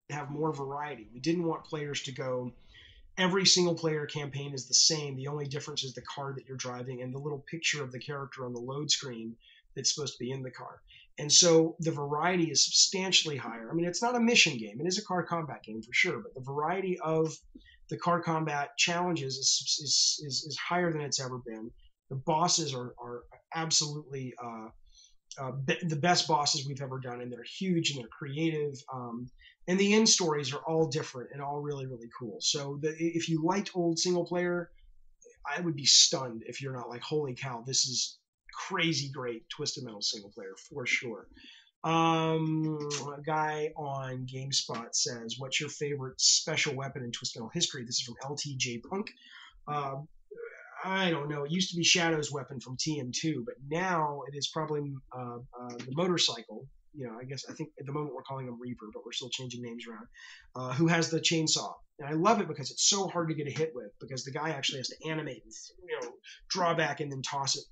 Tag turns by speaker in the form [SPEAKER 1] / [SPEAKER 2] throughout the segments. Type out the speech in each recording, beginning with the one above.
[SPEAKER 1] to have more variety. We didn't want players to go, every single player campaign is the same. The only difference is the car that you're driving and the little picture of the character on the load screen that's supposed to be in the car. And so the variety is substantially higher. I mean, it's not a mission game. It is a car combat game for sure, but the variety of the car combat challenges is higher than it's ever been. The bosses are absolutely the best bosses we've ever done, and they're huge and they're creative. And the end stories are all different and all really, really cool. So if you liked old single player, I would be stunned if you're not like, holy cow, this is crazy great Twisted Metal single player for sure. A guy on GameSpot says, "What's your favorite special weapon in Twisted Metal history?" This is from LTJ Punk. Uh, I don't know. It used to be Shadow's weapon from TM2, but now it is probably the motorcycle. I guess I think at the moment we're calling him Reaper, but we're still changing names around. Who has the chainsaw? And I love it because it's so hard to get a hit with because the guy actually has to animate and draw back and then toss it.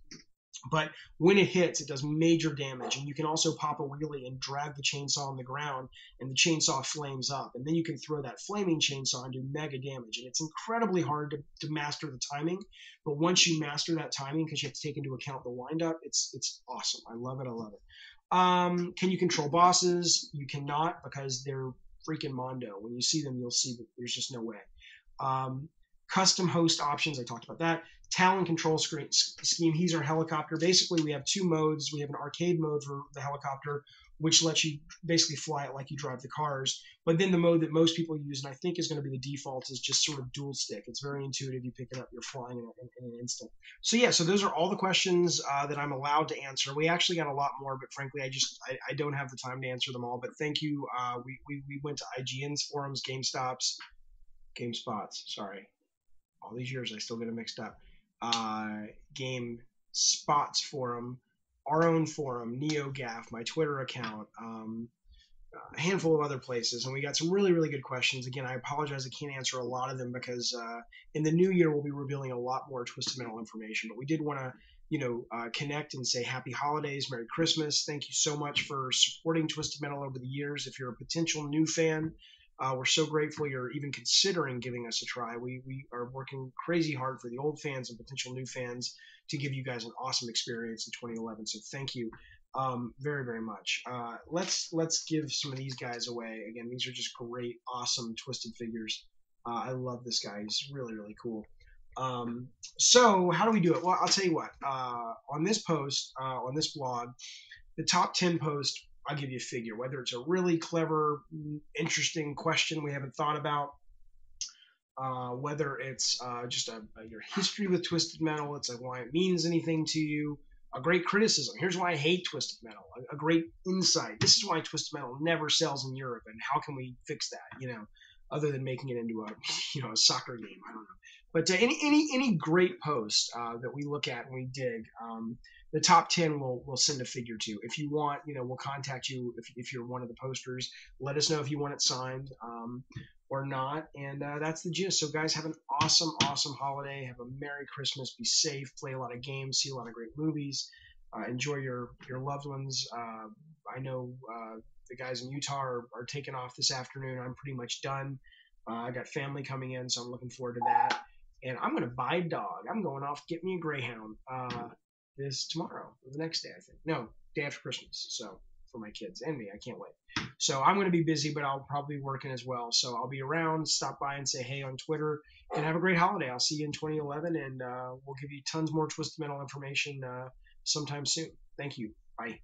[SPEAKER 1] But when it hits, it does major damage, and you can also pop a wheelie and drag the chainsaw on the ground, and the chainsaw flames up, and then you can throw that flaming chainsaw and do mega damage. And it's incredibly hard to master the timing, but once you master that timing, because you have to take into account the windup, it's awesome. I love it. I love it. Can you control bosses? You cannot because they're freaking Mondo. When you see them, you'll see that there's just no way. Um, Custom host options, I talked about that. Talon control scheme, he's our helicopter. Basically, we have two modes. We have an arcade mode for the helicopter, which lets you basically fly it like you drive the cars. But then the mode that most people use, and I think is going to be the default, is just sort of dual stick. It's very intuitive. You pick it up, you're flying in an instant. So yeah, so those are all the questions that I'm allowed to answer. We actually got a lot more, but frankly, I don't have the time to answer them all. But thank you. We went to IGN's forums, GameSpots. Sorry, all these years I still get it mixed up. Game Spots forum, our own forum, NeoGaf, my Twitter account, a handful of other places, and we got some really, really good questions. Again, I apologize I can't answer a lot of them because in the new year we'll be revealing a lot more Twisted Metal information. But we did want to, connect and say Happy Holidays, Merry Christmas. Thank you so much for supporting Twisted Metal over the years. If you're a potential new fan, we're so grateful you're even considering giving us a try. We are working crazy hard for the old fans and potential new fans to give you guys an awesome experience in 2011. So thank you very, very much. Let's give some of these guys away. Again, these are just great, awesome Twisted figures. I love this guy. He's really, really cool. Um, so how do we do it? Well, I'll tell you what. On this post, on this blog, the top 10 posts, I'll give you a figure, whether it's a really clever, interesting question we haven't thought about, whether it's just your history with Twisted Metal, it's like why it means anything to you, a great criticism. Here's why I hate Twisted Metal, a great insight. This is why Twisted Metal never sells in Europe, and how can we fix that? Other than making it into a a soccer game. I don't know. But any great post that we look at and we dig, the top 10 will send a figure to. If you want, we'll contact you if you're one of the posters. Let us know if you want it signed or not. And that's the gist. So guys, have an awesome, awesome holiday. Have a Merry Christmas. Be safe. Play a lot of games. See a lot of great movies. Enjoy your loved ones. I know the guys in Utah are taking off this afternoon. I'm pretty much done. I got family coming in, so I'm looking forward to that. And I'm going to buy a dog. I'm going off to get me a greyhound this tomorrow or the next day, I think. No, day after Christmas. So for my kids and me, I can't wait. So I'm going to be busy, but I'll probably be working as well. So I'll be around. Stop by and say hey on Twitter. And have a great holiday. I'll see you in 2011, and we'll give you tons more Twisted Metal information sometime soon. Thank you. Bye.